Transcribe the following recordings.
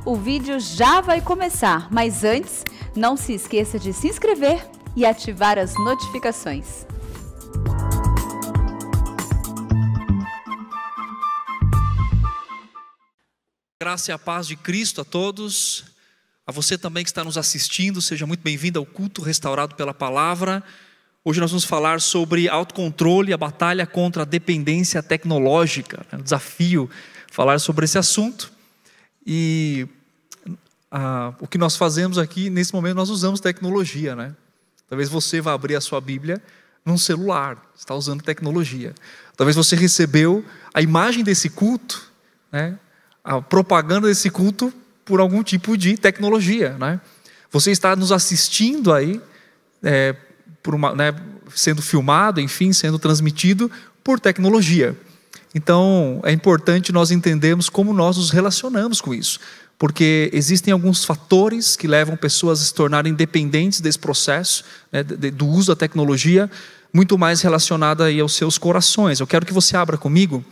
o vídeo já vai começar, mas antes, não se esqueça de se inscrever e ativar as notificações. Graça e a paz de Cristo a todos. A você também que está nos assistindo, seja muito bem-vindo ao culto restaurado pela palavra. Hoje nós vamos falar sobre autocontrole, a batalha contra a dependência tecnológica. É um desafio falar sobre esse assunto. E o que nós fazemos aqui, nesse momento, nós usamos tecnologia, né? Talvez você vá abrir a sua Bíblia num celular, está usando tecnologia. Talvez você recebeu a imagem desse culto, né? A propaganda desse culto por algum tipo de tecnologia, né? Você está nos assistindo aí, sendo filmado, enfim, sendo transmitido por tecnologia. Então, é importante nós entendermos como nós nos relacionamos com isso, porque existem alguns fatores que levam pessoas a se tornarem dependentes desse processo, né, do uso da tecnologia, muito mais relacionada aí aos seus corações. Eu quero que você abra comigo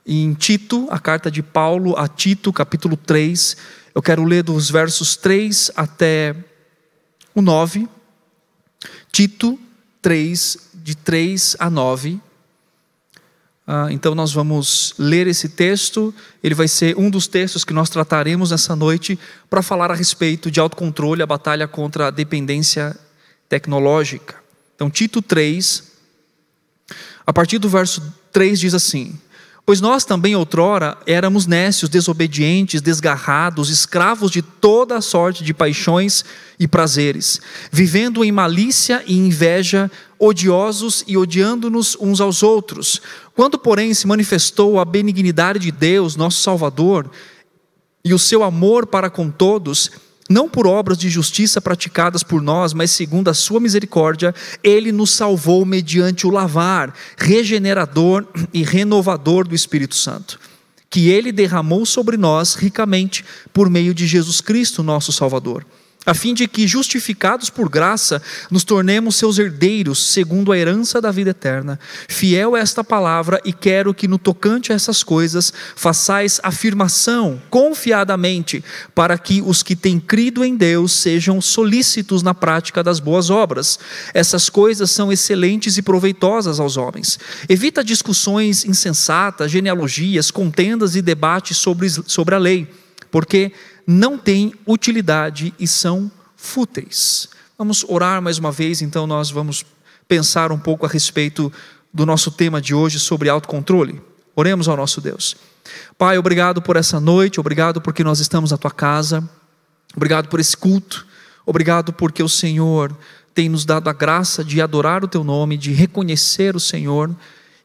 em Tito, a carta de Paulo a Tito, capítulo 3. Eu quero ler dos versos 3 até o 9. Tito 3, de 3 a 9. Então nós vamos ler esse texto. Ele vai ser um dos textos que nós trataremos nessa noite para falar a respeito de autocontrole, a batalha contra a dependência tecnológica. Então Tito 3, a partir do verso 3 diz assim: pois nós também outrora éramos nécios, desobedientes, desgarrados, escravos de toda a sorte de paixões e prazeres, vivendo em malícia e inveja, odiosos e odiando-nos uns aos outros. Quando, porém, se manifestou a benignidade de Deus, nosso Salvador, e o seu amor para com todos, não por obras de justiça praticadas por nós, mas segundo a sua misericórdia, Ele nos salvou mediante o lavar, regenerador e renovador do Espírito Santo, que Ele derramou sobre nós ricamente por meio de Jesus Cristo, nosso Salvador, a fim de que, justificados por graça, nos tornemos seus herdeiros, segundo a herança da vida eterna. Fiel é esta palavra, e quero que no tocante a essas coisas, façais afirmação confiadamente, para que os que têm crido em Deus sejam solícitos na prática das boas obras. Essas coisas são excelentes e proveitosas aos homens. Evita discussões insensatas, genealogias, contendas e debates sobre a lei, porque não têm utilidade e são fúteis. Vamos orar mais uma vez, então nós vamos pensar um pouco a respeito do nosso tema de hoje sobre autocontrole. Oremos ao nosso Deus. Pai, obrigado por essa noite, obrigado porque nós estamos na Tua casa, obrigado por esse culto, obrigado porque o Senhor tem nos dado a graça de adorar o Teu nome, de reconhecer o Senhor,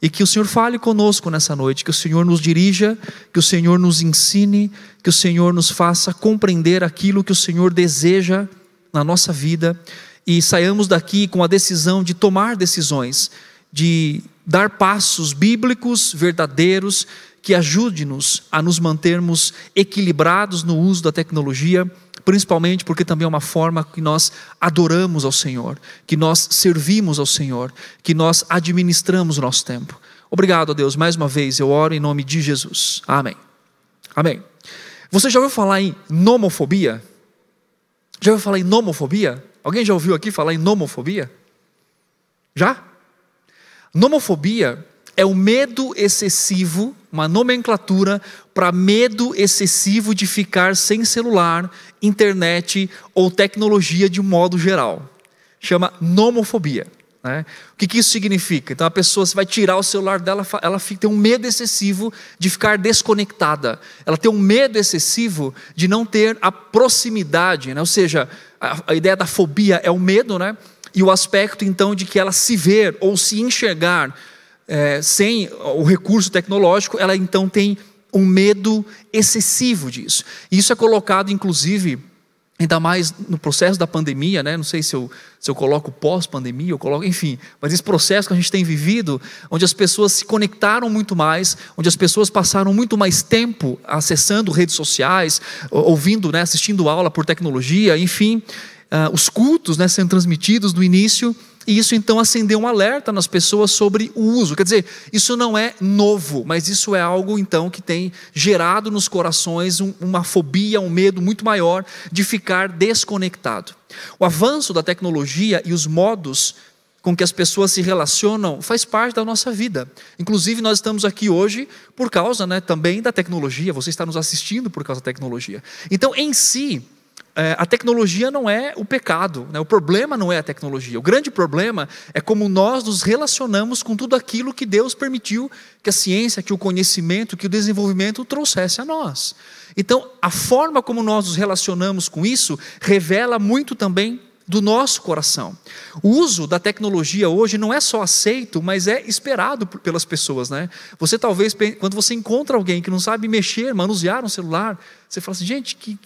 e que o Senhor fale conosco nessa noite, que o Senhor nos dirija, que o Senhor nos ensine, que o Senhor nos faça compreender aquilo que o Senhor deseja na nossa vida, e saiamos daqui com a decisão de tomar decisões, de dar passos bíblicos, verdadeiros, que ajude-nos a nos mantermos equilibrados no uso da tecnologia, principalmente porque também é uma forma que nós adoramos ao Senhor, que nós servimos ao Senhor, que nós administramos o nosso tempo. Obrigado a Deus, mais uma vez eu oro em nome de Jesus, amém. Amém. Você já ouviu falar em nomofobia? Já ouviu falar em nomofobia? Alguém já ouviu aqui falar em nomofobia? Já? Nomofobia é o medo excessivo, uma nomenclatura para medo excessivo de ficar sem celular, internet ou tecnologia de um modo geral. Chama nomofobia, né? O que isso significa? Então a pessoa, você vai tirar o celular dela, ela tem um medo excessivo de ficar desconectada. Ela tem um medo excessivo de não ter a proximidade, né? Ou seja, a ideia da fobia é o medo, né? E o aspecto então de que ela se ver ou se enxergar sem o recurso tecnológico, ela então tem um medo excessivo disso. E isso é colocado inclusive, ainda mais no processo da pandemia, né? Não sei se eu coloco pós-pandemia, eu coloco, enfim, mas esse processo que a gente tem vivido, onde as pessoas se conectaram muito mais, onde as pessoas passaram muito mais tempo acessando redes sociais, ouvindo, né, assistindo aula por tecnologia, enfim, os cultos, né, sendo transmitidos no início. E isso então acendeu um alerta nas pessoas sobre o uso. Quer dizer, isso não é novo, mas isso é algo então que tem gerado nos corações uma fobia, um medo muito maior de ficar desconectado. O avanço da tecnologia e os modos com que as pessoas se relacionam faz parte da nossa vida. Inclusive nós estamos aqui hoje por causa, também da tecnologia. Você está nos assistindo por causa da tecnologia. Então, em si, a tecnologia não é o pecado, o problema não é a tecnologia. O grande problema é como nós nos relacionamos com tudo aquilo que Deus permitiu que a ciência, que o conhecimento, que o desenvolvimento trouxesse a nós. Então, a forma como nós nos relacionamos com isso revela muito também do nosso coração. O uso da tecnologia hoje não é só aceito, mas é esperado pelas pessoas, Você talvez, quando você encontra alguém que não sabe mexer, manusear um celular, você fala assim, gente, que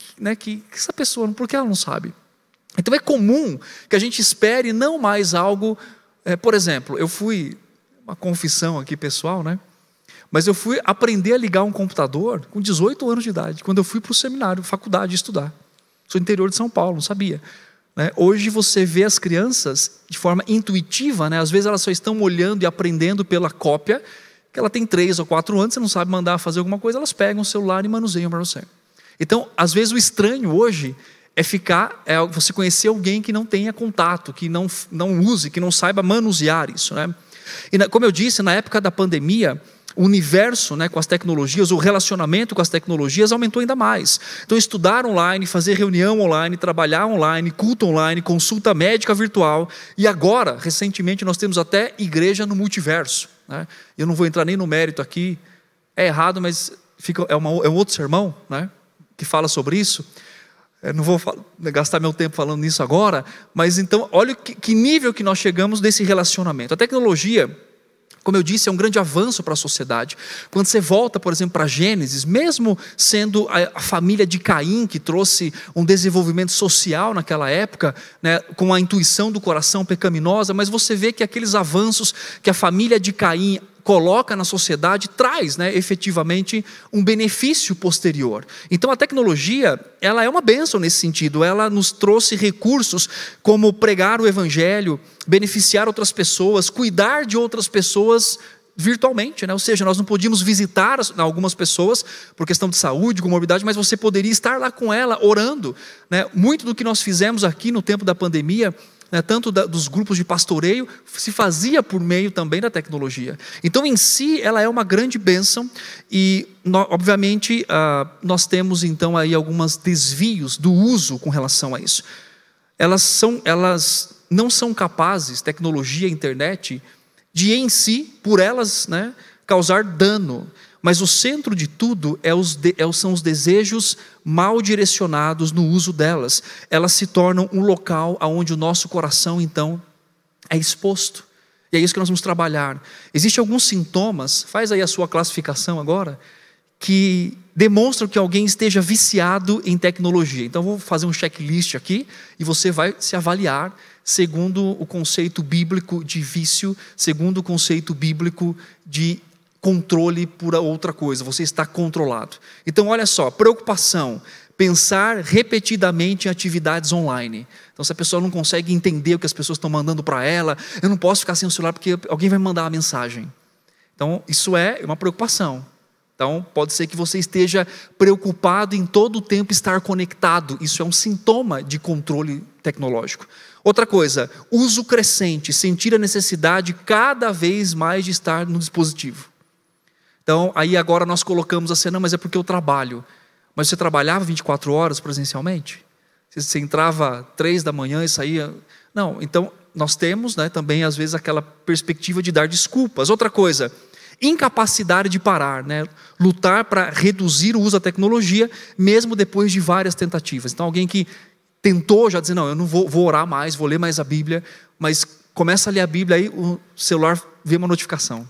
essa pessoa, por que ela não sabe? Então é comum que a gente espere não mais algo, por exemplo, eu fui, uma confissão aqui pessoal, mas eu fui aprender a ligar um computador com 18 anos de idade, quando eu fui para o seminário, faculdade, estudar. Sou do interior de São Paulo, não sabia. Hoje você vê as crianças de forma intuitiva, às vezes elas só estão olhando e aprendendo pela cópia, que ela tem 3 ou 4 anos, você não sabe mandar fazer alguma coisa, elas pegam o celular e manuseiam para você. Então, às vezes o estranho hoje é você conhecer alguém que não tenha contato, que não use, que não saiba manusear isso. E como eu disse, na época da pandemia, o universo com as tecnologias, o relacionamento com as tecnologias aumentou ainda mais. Então estudar online, fazer reunião online, trabalhar online, culto online, consulta médica virtual. E agora, recentemente, nós temos até igreja no multiverso. Eu não vou entrar nem no mérito aqui, é errado, mas é um outro sermão que fala sobre isso. Eu não vou gastar meu tempo falando nisso agora, mas então olha que nível que nós chegamos desse relacionamento. A tecnologia, como eu disse, é um grande avanço para a sociedade. Quando você volta, por exemplo, para Gênesis, mesmo sendo a família de Caim que trouxe um desenvolvimento social naquela época, com a intuição do coração pecaminosa, mas você vê que aqueles avanços que a família de Caim coloca na sociedade traz efetivamente um benefício posterior. Então a tecnologia, ela é uma bênção nesse sentido. Ela nos trouxe recursos como pregar o evangelho, beneficiar outras pessoas, cuidar de outras pessoas virtualmente, ou seja, nós não podíamos visitar algumas pessoas por questão de saúde, comorbidade, mas você poderia estar lá com ela orando. Muito do que nós fizemos aqui no tempo da pandemia, tanto dos grupos de pastoreio, se fazia por meio também da tecnologia. Então, em si, ela é uma grande bênção e, obviamente, nós temos então aí alguns desvios do uso com relação a isso. Elas não são capazes, tecnologia, internet, de em si, por elas, causar dano. Mas o centro de tudo são os desejos mal direcionados no uso delas. Elas se tornam um local onde o nosso coração, então, é exposto. E é isso que nós vamos trabalhar. Existem alguns sintomas, faz aí a sua classificação agora, que demonstram que alguém esteja viciado em tecnologia. Então, eu vou fazer um checklist aqui e você vai se avaliar segundo o conceito bíblico de vício, segundo o conceito bíblico de controle por outra coisa, você está controlado. Então olha só, preocupação, pensar repetidamente em atividades online. Então se a pessoa não consegue entender o que as pessoas estão mandando para ela, eu não posso ficar sem o celular porque alguém vai mandar uma mensagem. Então isso é uma preocupação. Então pode ser que você esteja preocupado em todo o tempo estar conectado, isso é um sintoma de controle tecnológico. Outra coisa, uso crescente, sentir a necessidade cada vez mais de estar no dispositivo. Então, aí agora nós colocamos assim, não, mas é porque eu trabalho. Mas você trabalhava 24 horas presencialmente? Você entrava 3 da manhã e saía... Não, então nós temos também às vezes aquela perspectiva de dar desculpas. Outra coisa, incapacidade de parar, lutar para reduzir o uso da tecnologia, mesmo depois de várias tentativas. Então alguém que tentou já dizer, não, eu não vou orar mais, vou ler mais a Bíblia, mas começa a ler a Bíblia, aí o celular vê uma notificação.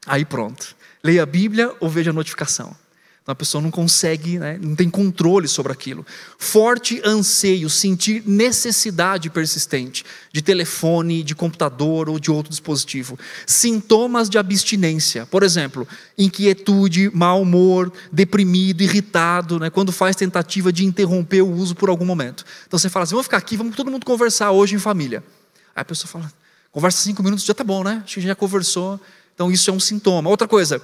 Aí pronto. Leia a Bíblia ou veja a notificação. Então a pessoa não consegue, não tem controle sobre aquilo. Forte anseio, sentir necessidade persistente de telefone, de computador ou de outro dispositivo. Sintomas de abstinência, por exemplo, inquietude, mau humor, deprimido, irritado, quando faz tentativa de interromper o uso por algum momento. Então você fala assim, vamos ficar aqui, vamos todo mundo conversar hoje em família. Aí a pessoa fala, Conversa 5 minutos, já tá bom, né? Acho que já conversou. Então isso é um sintoma. Outra coisa,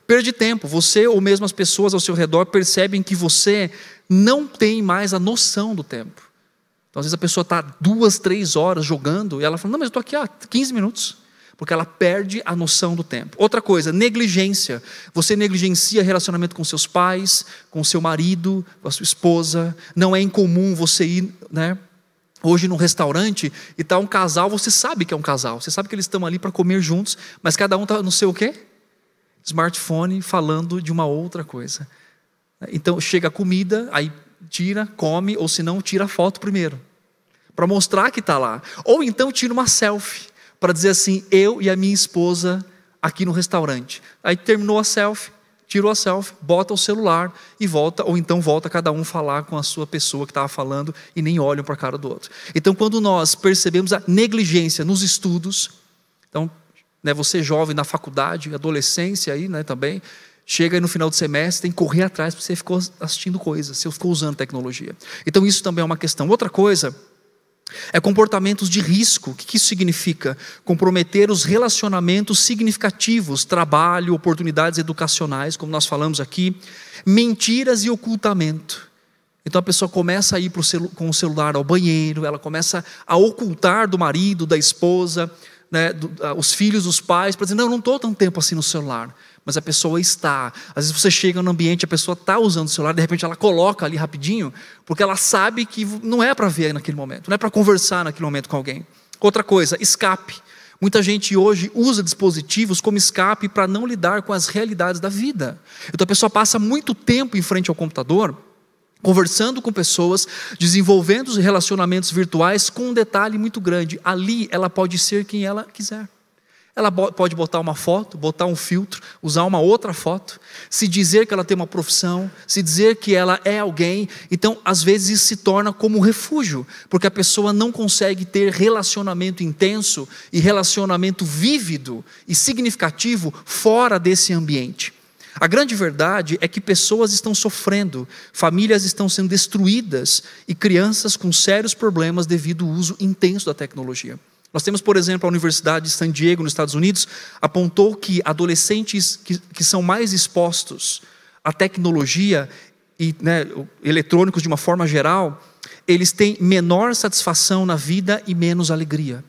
perda de tempo. Você ou mesmo as pessoas ao seu redor percebem que você não tem mais a noção do tempo. Então às vezes a pessoa está 2, 3 horas jogando e ela fala, não, mas eu estou aqui há 15 minutos. Porque ela perde a noção do tempo. Outra coisa, negligência. Você negligencia relacionamento com seus pais, com seu marido, com a sua esposa. Não é incomum você ir, né, hoje num restaurante e está um casal, você sabe que é um casal. Você sabe que eles estão ali para comer juntos, mas cada um está no seu o quê? Smartphone falando de uma outra coisa. Então chega a comida, aí tira, come, ou se não, tira a foto primeiro. Para mostrar que está lá. Ou então tira uma selfie. Para dizer assim, eu e a minha esposa aqui no restaurante. Aí terminou a selfie, tirou a selfie, bota o celular e volta, ou então volta cada um falar com a sua pessoa que estava falando e nem olham para a cara do outro. Então quando nós percebemos a negligência nos estudos, então, né, você jovem na faculdade, adolescência aí, né, também, chega aí no final do semestre, tem que correr atrás porque você ficou assistindo coisas, você ficou usando tecnologia. Então isso também é uma questão. Outra coisa é comportamentos de risco. O que isso significa? Comprometer os relacionamentos significativos, trabalho, oportunidades educacionais, como nós falamos aqui, mentiras e ocultamento. Então a pessoa começa a ir com o celular ao banheiro, ela começa a ocultar do marido, da esposa, né, os filhos, os pais, para dizer, não estou tanto tempo assim no celular. Mas a pessoa está. Às vezes você chega no ambiente, a pessoa está usando o celular, de repente ela coloca ali rapidinho, porque ela sabe que não é para ver naquele momento, não é para conversar naquele momento com alguém. Outra coisa, escape. Muita gente hoje usa dispositivos como escape para não lidar com as realidades da vida. Então a pessoa passa muito tempo em frente ao computador, conversando com pessoas, desenvolvendo os relacionamentos virtuais com um detalhe muito grande. Ali ela pode ser quem ela quiser. Ela pode botar uma foto, botar um filtro, usar uma outra foto, se dizer que ela tem uma profissão, se dizer que ela é alguém. Então, às vezes isso se torna como um refúgio, porque a pessoa não consegue ter relacionamento intenso e relacionamento vívido e significativo fora desse ambiente. A grande verdade é que pessoas estão sofrendo, famílias estão sendo destruídas e crianças com sérios problemas devido ao uso intenso da tecnologia. Nós temos, por exemplo, a Universidade de San Diego, nos Estados Unidos, apontou que adolescentes que são mais expostos à tecnologia e, né, eletrônicos de uma forma geral, eles têm menor satisfação na vida e menos alegria.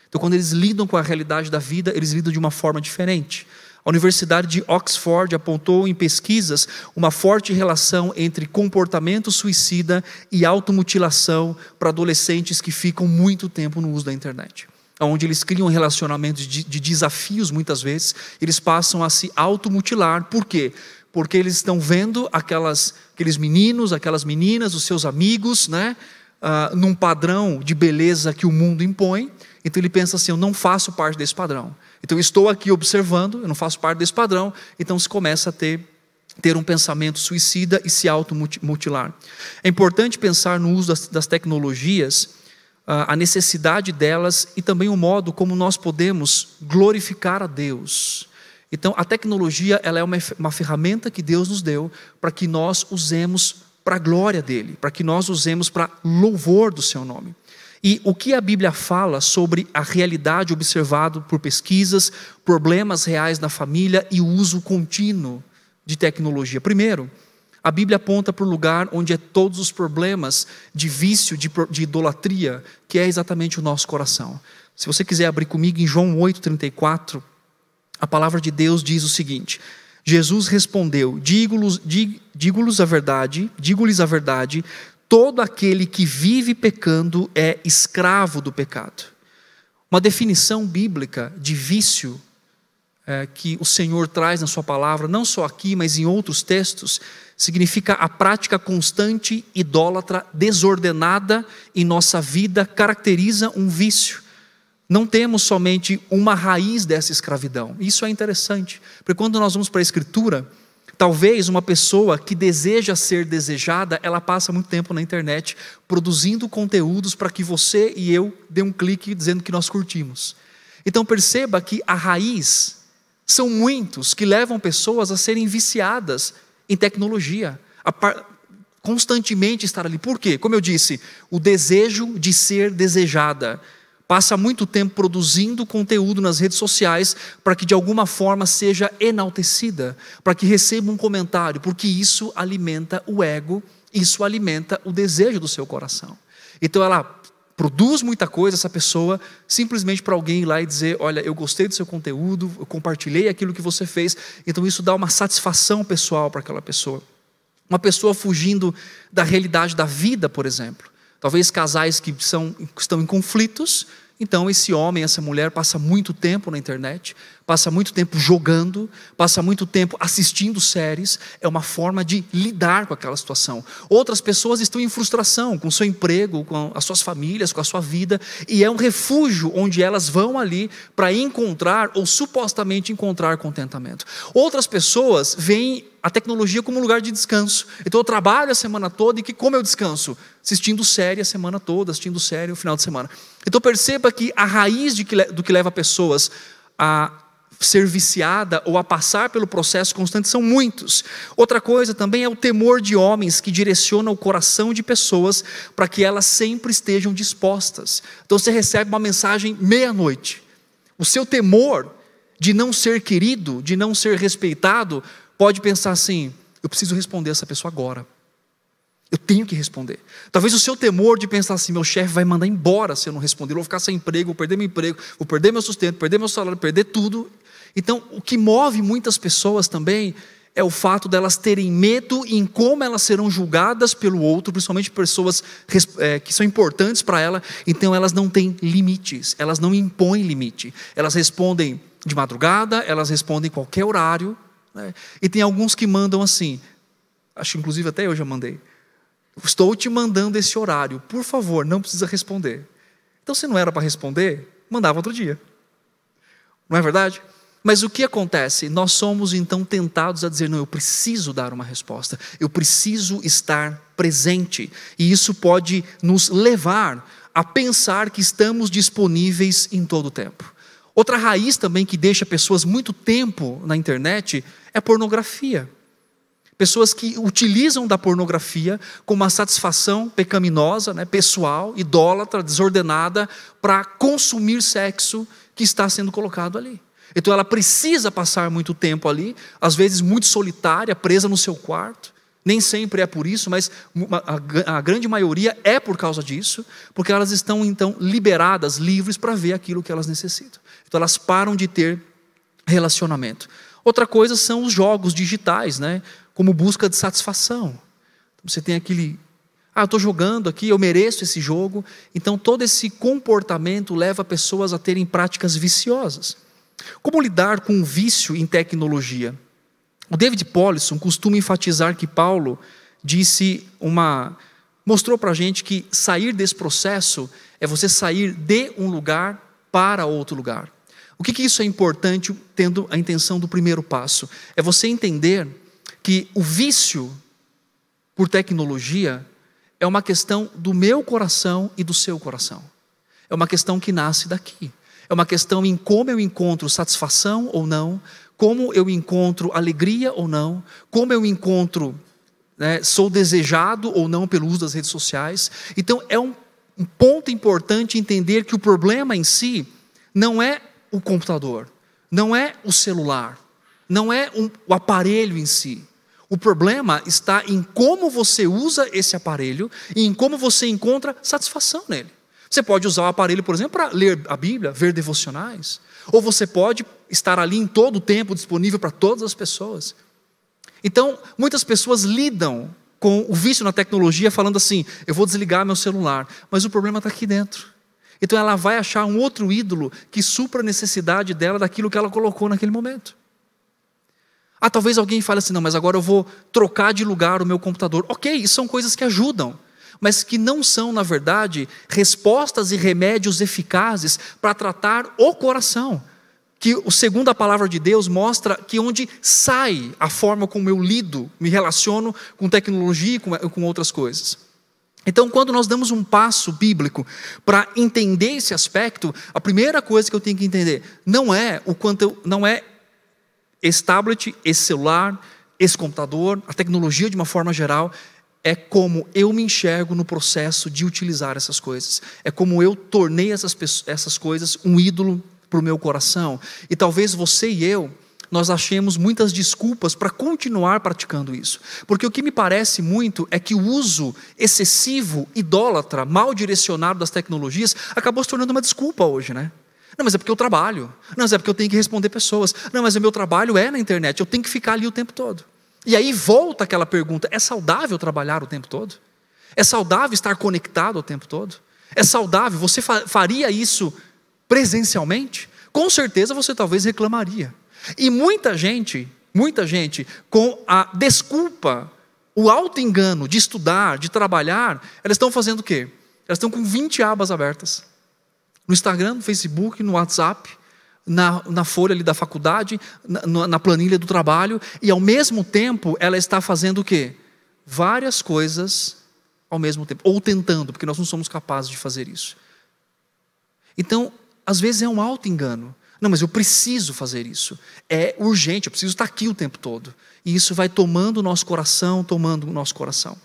Então, quando eles lidam com a realidade da vida, eles lidam de uma forma diferente. A Universidade de Oxford apontou em pesquisas uma forte relação entre comportamento suicida e automutilação para adolescentes que ficam muito tempo no uso da internet. Onde eles criam relacionamentos de desafios muitas vezes, eles passam a se automutilar. Por quê? Porque eles estão vendo aqueles meninos, aquelas meninas, os seus amigos, né, num padrão de beleza que o mundo impõe. Então ele pensa assim, eu não faço parte desse padrão. Então eu estou aqui observando, eu não faço parte desse padrão. Então se começa a ter um pensamento suicida e se automutilar. É importante pensar no uso das tecnologias, a necessidade delas e também o modo como nós podemos glorificar a Deus. Então a tecnologia ela é uma ferramenta que Deus nos deu para que nós usemos para a glória dEle, para que nós usemos para louvor do seu nome. E o que a Bíblia fala sobre a realidade observada por pesquisas, problemas reais na família e o uso contínuo de tecnologia? Primeiro, a Bíblia aponta para o lugar onde é todos os problemas de vício, de idolatria, que é exatamente o nosso coração. Se você quiser abrir comigo em João 8,34, a palavra de Deus diz o seguinte: Jesus respondeu, digo-lhes a verdade, todo aquele que vive pecando é escravo do pecado. Uma definição bíblica de vício que o Senhor traz na sua palavra, não só aqui, mas em outros textos, significa a prática constante, idólatra, desordenada em nossa vida, caracteriza um vício. Não temos somente uma raiz dessa escravidão. Isso é interessante, porque quando nós vamos para a Escritura, talvez uma pessoa que deseja ser desejada, ela passa muito tempo na internet produzindo conteúdos para que você e eu dê um clique dizendo que nós curtimos. Então perceba que a raiz são muitos que levam pessoas a serem viciadas em tecnologia, a constantemente estar ali. Por quê? Como eu disse, o desejo de ser desejada. passa muito tempo produzindo conteúdo nas redes sociais para que de alguma forma seja enaltecida, para que receba um comentário, porque isso alimenta o ego, isso alimenta o desejo do seu coração. Então ela produz muita coisa, essa pessoa, simplesmente para alguém ir lá e dizer: olha, eu gostei do seu conteúdo, eu compartilhei aquilo que você fez. Então isso dá uma satisfação pessoal para aquela pessoa. Uma pessoa fugindo da realidade da vida, por exemplo. Talvez casais que estão em conflitos. Então esse homem, essa mulher passa muito tempo na internet, passa muito tempo jogando, passa muito tempo assistindo séries. É uma forma de lidar com aquela situação. Outras pessoas estão em frustração com o seu emprego, com as suas famílias, com a sua vida, e é um refúgio onde elas vão ali para encontrar ou supostamente encontrar contentamento. Outras pessoas veem a tecnologia como um lugar de descanso. Então eu trabalho a semana toda e como eu descanso? Assistindo série a semana toda, assistindo série no final de semana. Então perceba que a raiz do que leva pessoas a ser viciada ou a passar pelo processo constante são muitos. Outra coisa também é o temor de homens que direciona o coração de pessoas para que elas sempre estejam dispostas. Então você recebe uma mensagem meia-noite. O seu temor de não ser querido, de não ser respeitado, pode pensar assim: eu preciso responder essa pessoa agora. Eu tenho que responder. Talvez o seu temor de pensar assim: meu chefe vai mandar embora se eu não responder, eu vou ficar sem emprego, vou perder meu emprego, vou perder meu sustento, perder meu salário, perder tudo. Então, o que move muitas pessoas também é o fato delas terem medo em como elas serão julgadas pelo outro, principalmente pessoas que são importantes para ela. Então elas não têm limites, elas não impõem limite. Elas respondem de madrugada, elas respondem em qualquer horário, né? E tem alguns que mandam assim, acho que inclusive até eu já mandei: estou te mandando esse horário, por favor, não precisa responder. Então se não era para responder, mandava outro dia. Não é verdade? Mas o que acontece? Nós somos então tentados a dizer: não, eu preciso dar uma resposta, eu preciso estar presente. E isso pode nos levar a pensar que estamos disponíveis em todo o tempo. Outra raiz também que deixa pessoas muito tempo na internet é a pornografia. Pessoas que utilizam da pornografia como uma satisfação pecaminosa, né, pessoal, idólatra, desordenada, para consumir sexo que está sendo colocado ali. Então ela precisa passar muito tempo ali, às vezes muito solitária, presa no seu quarto. Nem sempre é por isso, mas a grande maioria é por causa disso, porque elas estão então liberadas, livres para ver aquilo que elas necessitam. Então elas param de ter relacionamento. Outra coisa são os jogos digitais, né? Como busca de satisfação. Você tem aquele: eu estou jogando aqui, eu mereço esse jogo. Então todo esse comportamento leva pessoas a terem práticas viciosas. Como lidar com o vício em tecnologia? O David Powlison costuma enfatizar que Paulo mostrou para a gente que sair desse processo é você sair de um lugar para outro lugar. O que isso é importante, tendo a intenção do primeiro passo? É você entender que o vício por tecnologia é uma questão do meu coração e do seu coração. É uma questão que nasce daqui. É uma questão em como eu encontro satisfação ou não, como eu encontro alegria ou não, como eu encontro, sou desejado ou não pelo uso das redes sociais. Então é um ponto importante entender que o problema em si não é o computador, não é o celular, não é o aparelho em si. O problema está em como você usa esse aparelho e em como você encontra satisfação nele. Você pode usar o aparelho, por exemplo, para ler a Bíblia, ver devocionais. Ou você pode estar ali em todo o tempo, disponível para todas as pessoas. Então, muitas pessoas lidam com o vício na tecnologia falando assim: eu vou desligar meu celular. Mas o problema está aqui dentro. Então ela vai achar um outro ídolo que supra a necessidade dela daquilo que ela colocou naquele momento. Talvez alguém fale assim: não, mas agora eu vou trocar de lugar o meu computador. Ok, isso são coisas que ajudam, mas que não são, na verdade, respostas e remédios eficazes para tratar o coração. Que, segundo a palavra de Deus, mostra que onde sai a forma como eu lido, me relaciono com tecnologia e com outras coisas. Então, quando nós damos um passo bíblico para entender esse aspecto, a primeira coisa que eu tenho que entender não é esse tablet, esse celular, esse computador, a tecnologia de uma forma geral. é como eu me enxergo no processo de utilizar essas coisas. É como eu tornei essas coisas um ídolo para o meu coração. E talvez você e eu, nós achemos muitas desculpas para continuar praticando isso. Porque o que me parece muito é que o uso excessivo, idólatra, mal direcionado das tecnologias, acabou se tornando uma desculpa hoje, né? Não, mas é porque eu trabalho. Não, mas é porque eu tenho que responder pessoas. Não, mas o meu trabalho é na internet, eu tenho que ficar ali o tempo todo. E aí volta aquela pergunta: é saudável trabalhar o tempo todo? É saudável estar conectado o tempo todo? É saudável? Você faria isso presencialmente? Com certeza você talvez reclamaria. E muita gente, com a desculpa, o auto-engano de estudar, de trabalhar, elas estão fazendo o quê? Elas estão com 20 abas abertas. No Instagram, no Facebook, no WhatsApp, na folha ali da faculdade, na planilha do trabalho, e ao mesmo tempo ela está fazendo o quê? Várias coisas ao mesmo tempo, ou tentando, porque nós não somos capazes de fazer isso. Então, às vezes é um auto-engano. Não, mas eu preciso fazer isso, é urgente, eu preciso estar aqui o tempo todo. E isso vai tomando o nosso coração.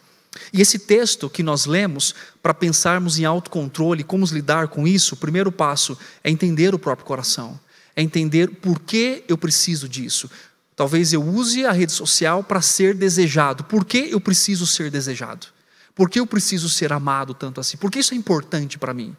E esse texto que nós lemos, para pensarmos em autocontrole, como lidar com isso, o primeiro passo é entender o próprio coração. É entender por que eu preciso disso. Talvez eu use a rede social para ser desejado. Por que eu preciso ser desejado? Por que eu preciso ser amado tanto assim? Por que isso é importante para mim?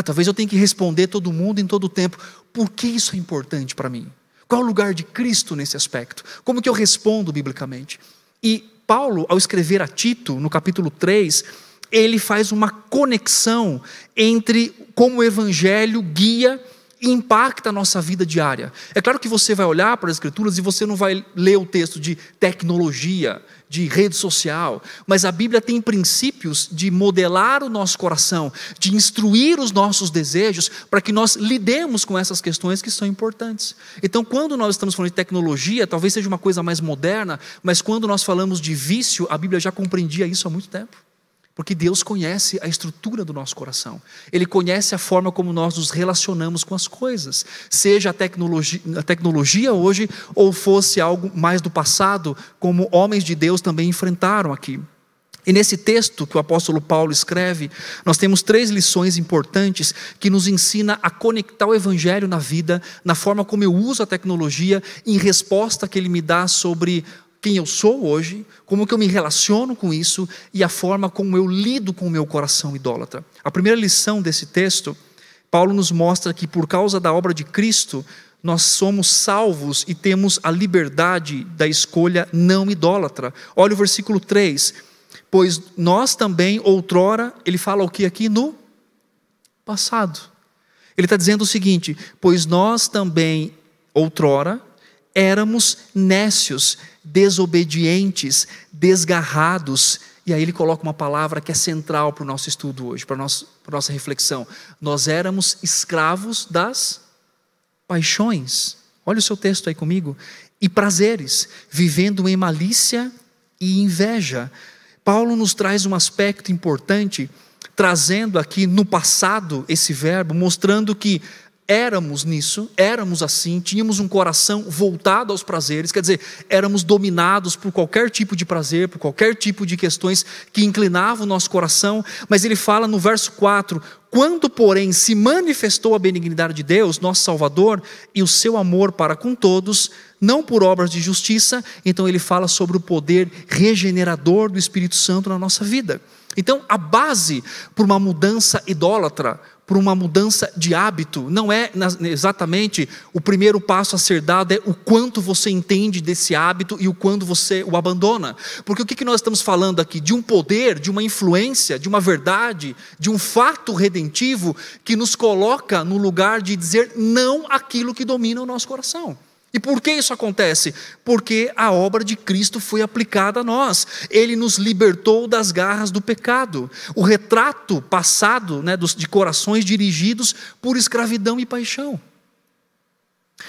Talvez eu tenha que responder todo mundo em todo o tempo. Por que isso é importante para mim? Qual é o lugar de Cristo nesse aspecto? Como que eu respondo biblicamente? E Paulo, ao escrever a Tito, no capítulo 3, ele faz uma conexão entre como o Evangelho guia e impacta a nossa vida diária. É claro que você vai olhar para as Escrituras e você não vai ler o texto de tecnologia, de rede social, mas a Bíblia tem princípios de modelar o nosso coração, de instruir os nossos desejos, para que nós lidemos com essas questões que são importantes. Então, quando nós estamos falando de tecnologia, talvez seja uma coisa mais moderna, mas quando nós falamos de vício, a Bíblia já compreendia isso há muito tempo. Porque Deus conhece a estrutura do nosso coração. Ele conhece a forma como nós nos relacionamos com as coisas. Seja a tecnologia hoje, ou fosse algo mais do passado, como homens de Deus também enfrentaram aqui. E nesse texto que o apóstolo Paulo escreve, nós temos 3 lições importantes que nos ensina a conectar o Evangelho na vida, na forma como eu uso a tecnologia, em resposta que ele me dá sobre quem eu sou hoje, como que eu me relaciono com isso e a forma como eu lido com o meu coração idólatra. A primeira lição desse texto, Paulo nos mostra que por causa da obra de Cristo, nós somos salvos e temos a liberdade da escolha não idólatra. Olha o versículo 3, pois nós também outrora, ele fala o que aqui? No passado. Ele está dizendo o seguinte, pois nós também outrora éramos nécios, desobedientes, desgarrados. E aí ele coloca uma palavra que é central para o nosso estudo hoje, para a nossa reflexão. Nós éramos escravos das paixões. Olha o seu texto aí comigo. E prazeres, vivendo em malícia e inveja. Paulo nos traz um aspecto importante, trazendo aqui no passado esse verbo, mostrando que éramos nisso, éramos assim, tínhamos um coração voltado aos prazeres, quer dizer, éramos dominados por qualquer tipo de prazer, por qualquer tipo de questões que inclinavam o nosso coração, mas ele fala no verso 4, quando porém se manifestou a benignidade de Deus, nosso Salvador, e o seu amor para com todos, não por obras de justiça, então ele fala sobre o poder regenerador do Espírito Santo na nossa vida. Então a base para uma mudança idólatra, por uma mudança de hábito, não é exatamente o primeiro passo a ser dado, é o quanto você entende desse hábito e o quanto você o abandona. Porque o que nós estamos falando aqui? De um poder, de uma influência, de uma verdade, de um fato redentivo que nos coloca no lugar de dizer não àquilo que domina o nosso coração. E por que isso acontece? Porque a obra de Cristo foi aplicada a nós. Ele nos libertou das garras do pecado. O retrato passado, de corações dirigidos por escravidão e paixão.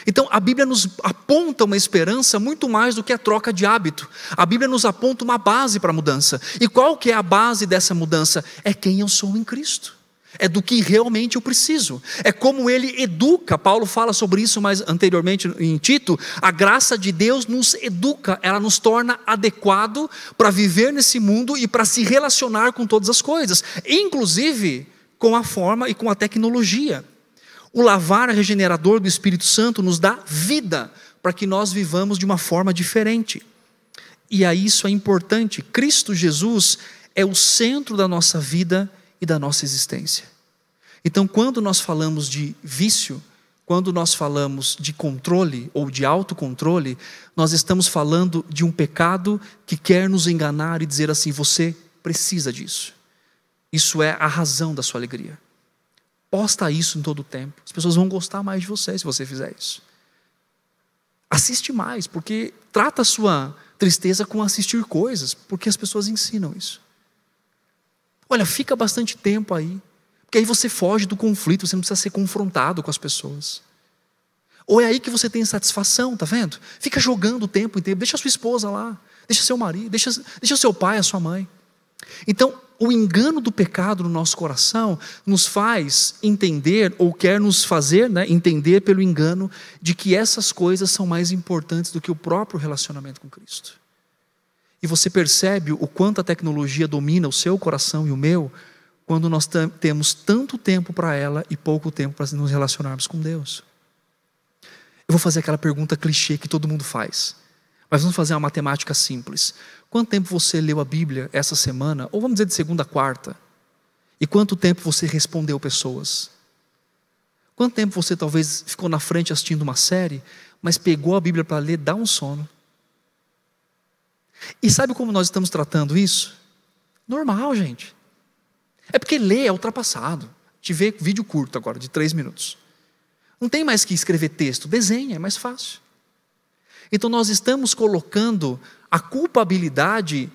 Então a Bíblia nos aponta uma esperança muito mais do que a troca de hábito. A Bíblia nos aponta uma base para a mudança. E qual que é a base dessa mudança? É quem eu sou em Cristo. É do que realmente eu preciso. É como ele educa. Paulo fala sobre isso mais anteriormente em Tito. A graça de Deus nos educa, ela nos torna adequado para viver nesse mundo e para se relacionar com todas as coisas, inclusive com a forma e com a tecnologia. O lavar regenerador do Espírito Santo nos dá vida para que nós vivamos de uma forma diferente. E aí isso é importante. Cristo Jesus é o centro da nossa vida e da nossa existência. Então, quando nós falamos de vício, quando nós falamos de controle ou de autocontrole, nós estamos falando de um pecado que quer nos enganar e dizer assim: você precisa disso. Isso é a razão da sua alegria. Posta isso em todo o tempo. As pessoas vão gostar mais de você se você fizer isso. Assiste mais, porque trata a sua tristeza com assistir coisas, porque as pessoas ensinam isso. Olha, fica bastante tempo aí, porque aí você foge do conflito, você não precisa ser confrontado com as pessoas. Ou é aí que você tem satisfação, tá vendo? Fica jogando o tempo inteiro, deixa a sua esposa lá, deixa seu marido, deixa seu pai, a sua mãe. Então, o engano do pecado no nosso coração nos faz entender, ou quer nos fazer entender pelo engano, de que essas coisas são mais importantes do que o próprio relacionamento com Cristo. E você percebe o quanto a tecnologia domina o seu coração e o meu, quando nós temos tanto tempo para ela e pouco tempo para nos relacionarmos com Deus. Eu vou fazer aquela pergunta clichê que todo mundo faz, mas vamos fazer uma matemática simples. Quanto tempo você leu a Bíblia essa semana, ou vamos dizer de segunda a quarta? E quanto tempo você respondeu pessoas? Quanto tempo você talvez ficou na frente assistindo uma série, mas pegou a Bíblia para ler, dá um sono? E sabe como nós estamos tratando isso? Normal, gente. É porque ler é ultrapassado. A gente vê vídeo curto agora, de 3 minutos. Não tem mais que escrever texto, desenha, é mais fácil. Então nós estamos colocando a culpabilidade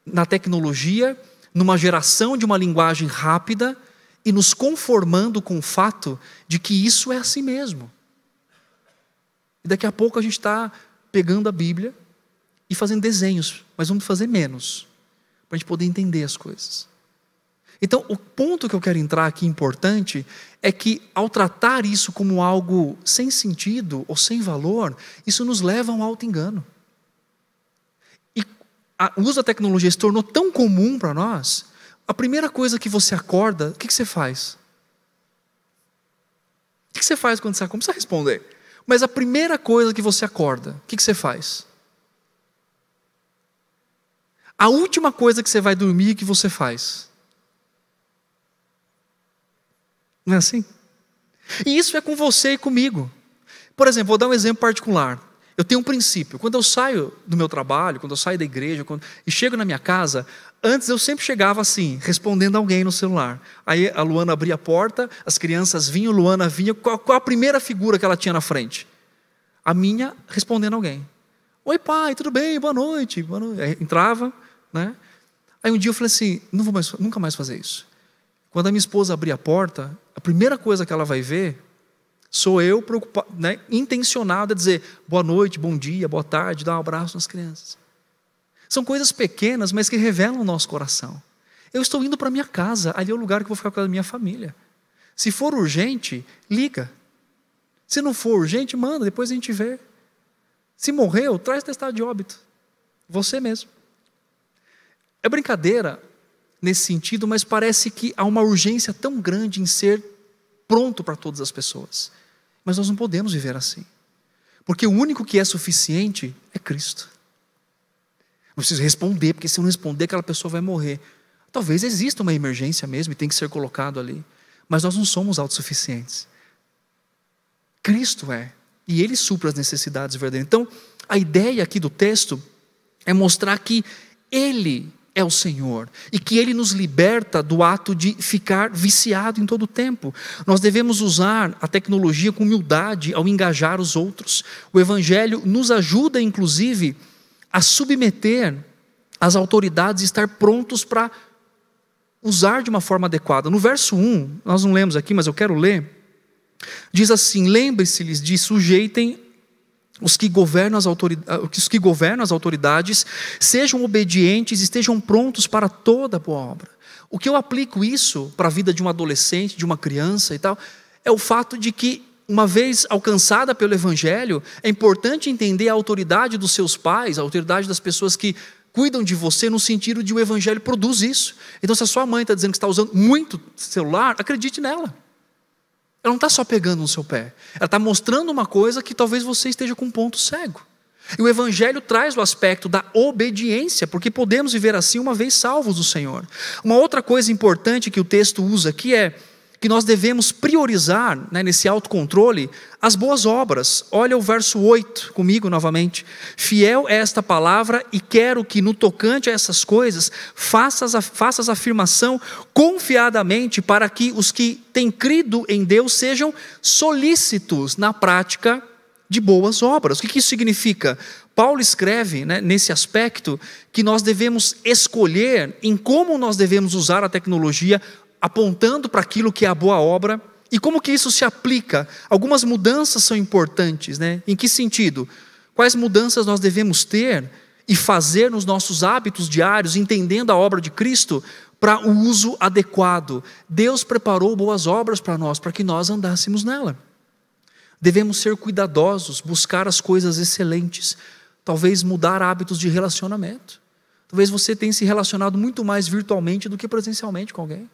na tecnologia, numa geração de uma linguagem rápida, e nos conformando com o fato de que isso é assim mesmo. E daqui a pouco a gente está pegando a Bíblia e fazendo desenhos, mas vamos fazer menos, para a gente poder entender as coisas. Então, o ponto que eu quero entrar aqui importante é que, ao tratar isso como algo sem sentido ou sem valor, isso nos leva a um auto-engano. E o uso da tecnologia se tornou tão comum para nós, a primeira coisa que você acorda, o que você faz? O que você faz quando você acorda? Não precisa responder. Mas a primeira coisa que você acorda, o que você faz? A última coisa que você vai dormir, que você faz? Não é assim? E isso é com você e comigo. Por exemplo, vou dar um exemplo particular. Eu tenho um princípio. Quando eu saio do meu trabalho, quando eu saio da igreja, e chego na minha casa, antes eu sempre chegava assim, respondendo alguém no celular. Aí a Luana abria a porta, as crianças vinham, Luana vinha. Qual a primeira figura que ela tinha na frente? A minha respondendo alguém. Oi pai, tudo bem? Boa noite. Boa noite. Aí entrava, né? Aí um dia eu falei assim, nunca mais fazer isso. Quando a minha esposa abrir a porta, a primeira coisa que ela vai ver sou eu preocupado, intencionado a dizer boa noite, bom dia, boa tarde, dar um abraço nas crianças. São coisas pequenas, mas que revelam o nosso coração. Eu estou indo para minha casa, ali é o lugar que eu vou ficar com a minha família. Se for urgente, liga. Se não for urgente, manda, depois a gente vê. Se morreu, traz testado de óbito. Você mesmo. É brincadeira nesse sentido, mas parece que há uma urgência tão grande em ser pronto para todas as pessoas. Mas nós não podemos viver assim. Porque o único que é suficiente é Cristo. Não preciso responder, porque se eu não responder, aquela pessoa vai morrer. Talvez exista uma emergência mesmo e tem que ser colocado ali. Mas nós não somos autossuficientes. Cristo é. E Ele supra as necessidades verdadeiras. Então, a ideia aqui do texto é mostrar que Ele é o Senhor, e que Ele nos liberta do ato de ficar viciado em todo o tempo. Nós devemos usar a tecnologia com humildade ao engajar os outros. O Evangelho nos ajuda, inclusive, a submeter as autoridades e estar prontos para usar de uma forma adequada. No verso 1, nós não lemos aqui, mas eu quero ler, diz assim: lembre-se-lhes de sujeitem os que governam as autoridades sejam obedientes e estejam prontos para toda boa obra. O que eu aplico isso para a vida de um adolescente, de uma criança e tal, é o fato de que, uma vez alcançada pelo Evangelho, é importante entender a autoridade dos seus pais, a autoridade das pessoas que cuidam de você, no sentido de o Evangelho produz isso. Então, se a sua mãe está dizendo que está usando muito celular, acredite nela. Ela não está só pegando no seu pé, ela está mostrando uma coisa que talvez você esteja com um ponto cego. E o Evangelho traz o aspecto da obediência, porque podemos viver assim uma vez salvos do Senhor. Uma outra coisa importante que o texto usa aqui é que nós devemos priorizar, nesse autocontrole, as boas obras. Olha o verso 8 comigo novamente. Fiel é esta palavra e quero que no tocante a essas coisas faças a afirmação confiadamente, para que os que têm crido em Deus sejam solícitos na prática de boas obras. O que isso significa? Paulo escreve, nesse aspecto, que nós devemos escolher em como nós devemos usar a tecnologia, apontando para aquilo que é a boa obra. E como que isso se aplica? Algumas mudanças são importantes, Em que sentido? Quais mudanças nós devemos ter e fazer nos nossos hábitos diários, entendendo a obra de Cristo, para o uso adequado? Deus preparou boas obras para nós, para que nós andássemos nela. Devemos ser cuidadosos, buscar as coisas excelentes, talvez mudar hábitos de relacionamento. Talvez você tenha se relacionado muito mais virtualmente do que presencialmente com alguém.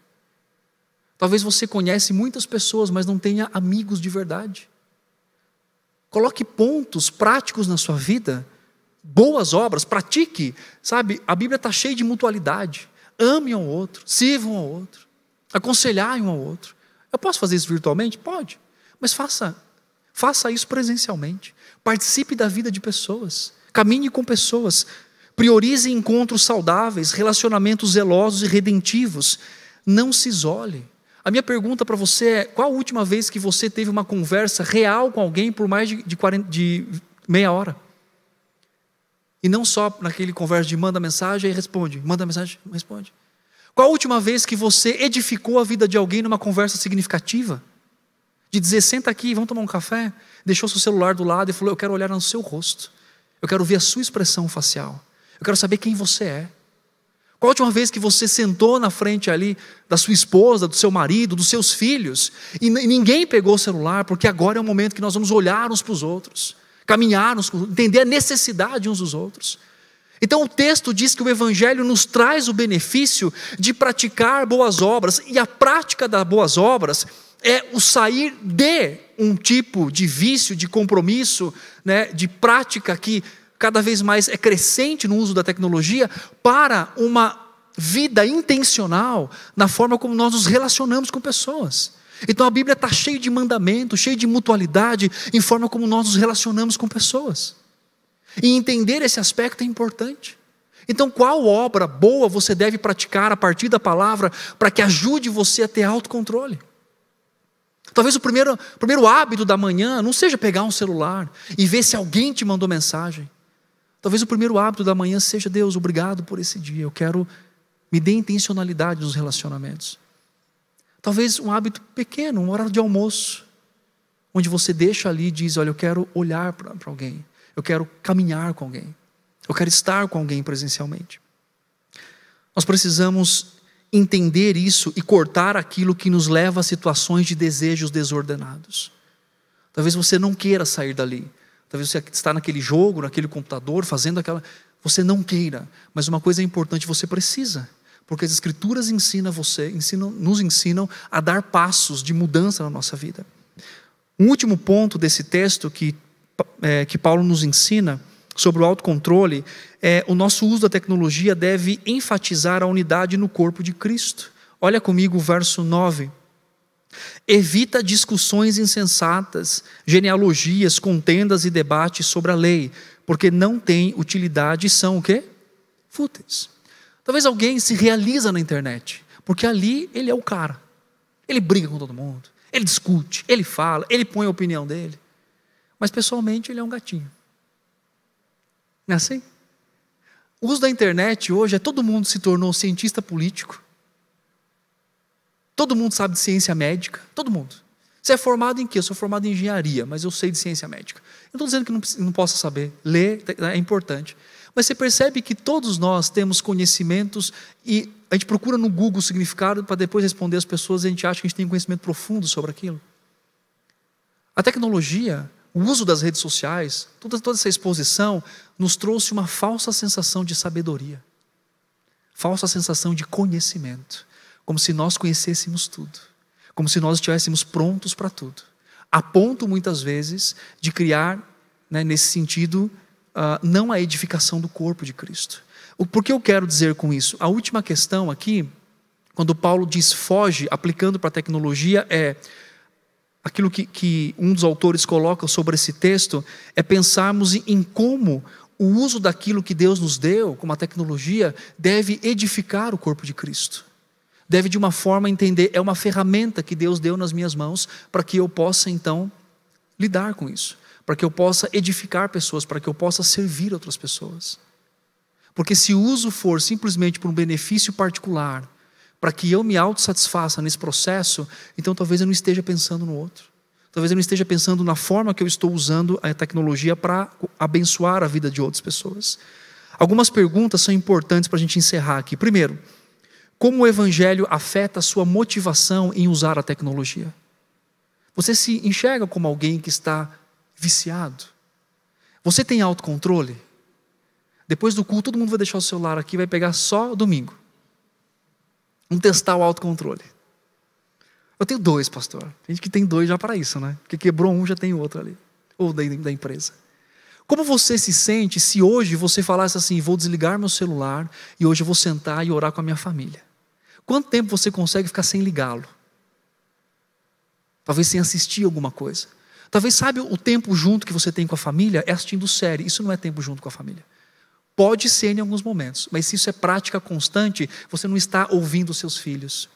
Talvez você conhece muitas pessoas, mas não tenha amigos de verdade. Coloque pontos práticos na sua vida, boas obras, pratique. A Bíblia está cheia de mutualidade. Ame um ao outro, sirvam ao outro, aconselhar um ao outro. Eu posso fazer isso virtualmente? Pode, mas faça isso presencialmente. Participe da vida de pessoas, caminhe com pessoas, priorize encontros saudáveis, relacionamentos zelosos e redentivos. Não se isole. A minha pergunta para você é: qual a última vez que você teve uma conversa real com alguém por mais de meia hora? E não só naquele conversa de manda mensagem e responde, manda mensagem e responde. Qual a última vez que você edificou a vida de alguém numa conversa significativa? De dizer, senta aqui, vamos tomar um café? Deixou seu celular do lado e falou, eu quero olhar no seu rosto. Eu quero ver a sua expressão facial. Eu quero saber quem você é. Qual a última vez que você sentou na frente ali da sua esposa, do seu marido, dos seus filhos, e ninguém pegou o celular, porque agora é o momento que nós vamos olhar uns para os outros, caminhar, entender a necessidade uns dos outros. Então o texto diz que o Evangelho nos traz o benefício de praticar boas obras, e a prática das boas obras é o sair de um tipo de vício, de compromisso, de prática que cada vez mais é crescente no uso da tecnologia, para uma vida intencional na forma como nós nos relacionamos com pessoas. Então a Bíblia está cheia de mandamentos, cheia de mutualidade, em forma como nós nos relacionamos com pessoas. E entender esse aspecto é importante. Então qual obra boa você deve praticar a partir da palavra, para que ajude você a ter autocontrole? Talvez o primeiro hábito da manhã não seja pegar um celular e ver se alguém te mandou mensagem. Talvez o primeiro hábito da manhã seja, Deus, obrigado por esse dia, eu quero, me dê intencionalidade nos relacionamentos. Talvez um hábito pequeno, um horário de almoço, onde você deixa ali e diz, olha, eu quero olhar para alguém, eu quero caminhar com alguém, eu quero estar com alguém presencialmente. Nós precisamos entender isso e cortar aquilo que nos leva a situações de desejos desordenados. Talvez você não queira sair dali. Talvez você está naquele jogo, naquele computador, fazendo aquela... Você não queira, mas uma coisa é importante, você precisa. Porque as Escrituras nos ensinam a dar passos de mudança na nossa vida. Um último ponto desse texto que Paulo nos ensina sobre o autocontrole é: o nosso uso da tecnologia deve enfatizar a unidade no corpo de Cristo. Olha comigo o verso 9. Evita discussões insensatas, genealogias, contendas e debates sobre a lei, porque não têm utilidade e são o quê? Fúteis. Talvez alguém se realiza na internet, porque ali ele é o cara. Ele briga com todo mundo, ele discute, ele fala, ele põe a opinião dele. Mas pessoalmente ele é um gatinho. Não é assim? O uso da internet hoje todo mundo se tornou cientista político. Todo mundo sabe de ciência médica, todo mundo. Você é formado em quê? Eu sou formado em engenharia, mas eu sei de ciência médica. Eu não estou dizendo que não possa saber. Ler é importante. Mas você percebe que todos nós temos conhecimentos e a gente procura no Google o significado para depois responder às pessoas e a gente acha que a gente tem um conhecimento profundo sobre aquilo. A tecnologia, o uso das redes sociais, toda essa exposição nos trouxe uma falsa sensação de sabedoria. Falsa sensação de conhecimento. Como se nós conhecêssemos tudo. Como se nós estivéssemos prontos para tudo. A ponto, muitas vezes, de criar, nesse sentido, não a edificação do corpo de Cristo. Por que eu quero dizer com isso? A última questão aqui, quando Paulo diz foge, aplicando para a tecnologia, é aquilo que um dos autores coloca sobre esse texto, é pensarmos em como o uso daquilo que Deus nos deu, como a tecnologia, deve edificar o corpo de Cristo. Deve de uma forma entender, é uma ferramenta que Deus deu nas minhas mãos para que eu possa então lidar com isso. Para que eu possa edificar pessoas, para que eu possa servir outras pessoas. Porque se o uso for simplesmente por um benefício particular, para que eu me autossatisfaça nesse processo, então talvez eu não esteja pensando no outro. Talvez eu não esteja pensando na forma que eu estou usando a tecnologia para abençoar a vida de outras pessoas. Algumas perguntas são importantes para a gente encerrar aqui. Primeiro, como o evangelho afeta a sua motivação em usar a tecnologia? Você se enxerga como alguém que está viciado? Você tem autocontrole? Depois do culto, todo mundo vai deixar o celular aqui, vai pegar só domingo. Vamos testar o autocontrole. Eu tenho 2, pastor. Tem gente que tem 2 já para isso, né? Porque quebrou um, já tem outro ali. Ou da empresa. Como você se sente se hoje você falasse assim, vou desligar meu celular e hoje eu vou sentar e orar com a minha família? Quanto tempo você consegue ficar sem ligá-lo? Talvez sem assistir alguma coisa. Talvez, sabe, o tempo junto que você tem com a família é assistindo série. Isso não é tempo junto com a família. Pode ser em alguns momentos, mas se isso é prática constante, você não está ouvindo os seus filhos.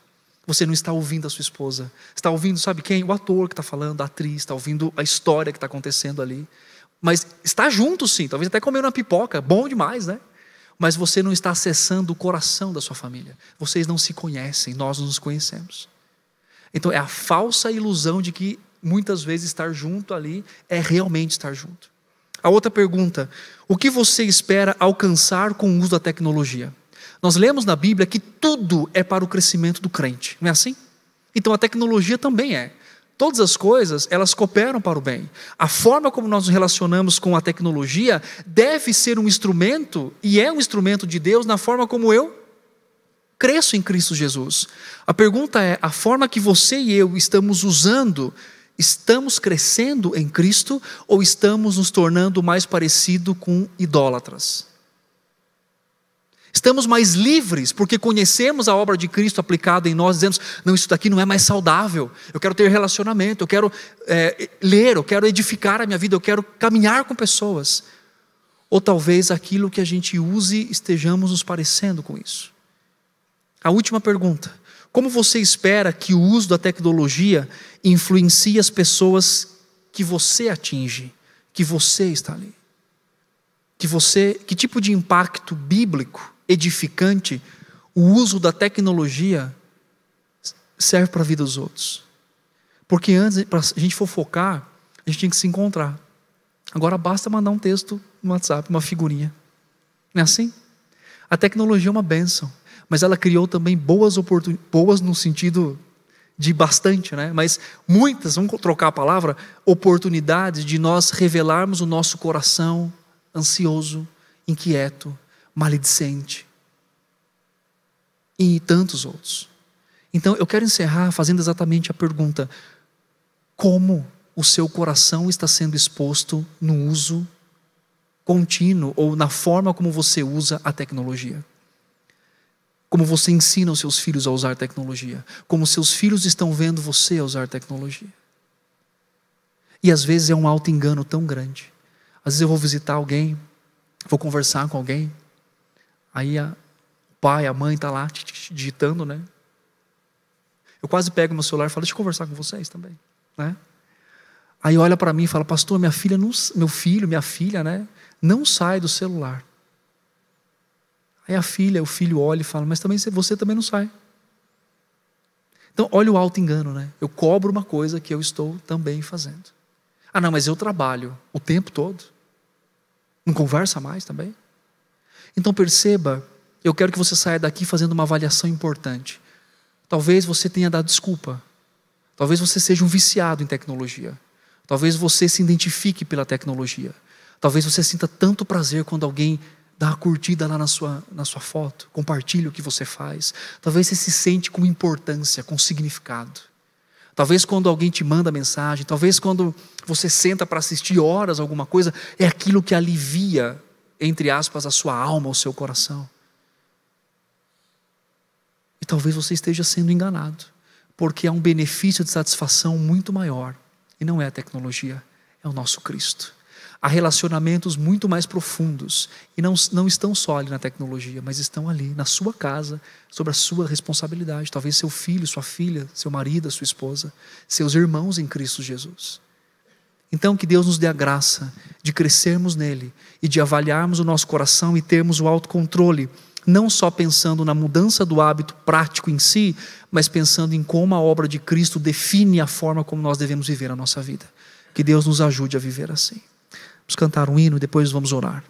Você não está ouvindo a sua esposa. Está ouvindo, sabe quem? O ator que está falando, a atriz, está ouvindo a história que está acontecendo ali. Mas está junto sim, talvez até comendo uma pipoca, bom demais, né? Mas você não está acessando o coração da sua família. Vocês não se conhecem, nós nos conhecemos. Então é a falsa ilusão de que muitas vezes estar junto ali é realmente estar junto. A outra pergunta, o que você espera alcançar com o uso da tecnologia? Nós lemos na Bíblia que tudo é para o crescimento do crente, não é assim? Então a tecnologia também é. Todas as coisas, elas cooperam para o bem. A forma como nós nos relacionamos com a tecnologia deve ser um instrumento, e é um instrumento de Deus na forma como eu cresço em Cristo Jesus. A pergunta é, a forma que você e eu estamos usando, estamos crescendo em Cristo ou estamos nos tornando mais parecido com idólatras? Estamos mais livres porque conhecemos a obra de Cristo aplicada em nós, dizemos, não, isso daqui não é mais saudável, eu quero ter relacionamento, eu quero ler, eu quero edificar a minha vida, eu quero caminhar com pessoas. Ou talvez aquilo que a gente use estejamos nos parecendo com isso. A última pergunta, como você espera que o uso da tecnologia influencie as pessoas que você atinge, que você está ali? Que tipo de impacto bíblico, edificante, o uso da tecnologia serve para a vida dos outros? Porque antes, para a gente fofocar, a gente tinha que se encontrar. Agora basta mandar um texto no WhatsApp, uma figurinha. Não é assim? A tecnologia é uma bênção, mas ela criou também boas no sentido de bastante, né? Mas muitas, vamos trocar a palavra, oportunidades de nós revelarmos o nosso coração ansioso, inquieto, maledicente e tantos outros. Então eu quero encerrar fazendo exatamente a pergunta: como o seu coração está sendo exposto no uso contínuo ou na forma como você usa a tecnologia? Como você ensina os seus filhos a usar tecnologia? Como seus filhos estão vendo você a usar tecnologia? E às vezes é um auto-engano tão grande. Às vezes eu vou visitar alguém, vou conversar com alguém, aí o pai, a mãe está lá digitando, né? Eu quase pego meu celular e falo, deixa eu conversar com vocês também, né? Aí olha para mim e fala, pastor, minha filha, minha filha, né? Não sai do celular. Aí o filho olha e fala, mas também você também não sai. Então, olha o auto-engano, né? Eu cobro uma coisa que eu estou também fazendo. Ah, não, mas eu trabalho o tempo todo. Não conversa mais também? Então perceba, eu quero que você saia daqui fazendo uma avaliação importante. Talvez você tenha dado desculpa. Talvez você seja um viciado em tecnologia. Talvez você se identifique pela tecnologia. Talvez você sinta tanto prazer quando alguém dá uma curtida lá na sua foto, compartilha o que você faz. Talvez você se sente com importância, com significado. Talvez quando alguém te manda mensagem, talvez quando você senta para assistir horas alguma coisa, é aquilo que alivia, entre aspas, a sua alma, o seu coração. E talvez você esteja sendo enganado, porque há um benefício de satisfação muito maior, e não é a tecnologia, é o nosso Cristo. Há relacionamentos muito mais profundos, e não estão só ali na tecnologia, mas estão ali, na sua casa, sobre a sua responsabilidade. Talvez seu filho, sua filha, seu marido, sua esposa, seus irmãos em Cristo Jesus. Então que Deus nos dê a graça de crescermos nele, e de avaliarmos o nosso coração e termos o autocontrole, não só pensando na mudança do hábito prático em si, mas pensando em como a obra de Cristo define a forma como nós devemos viver a nossa vida. Que Deus nos ajude a viver assim. Vamos cantar um hino e depois vamos orar.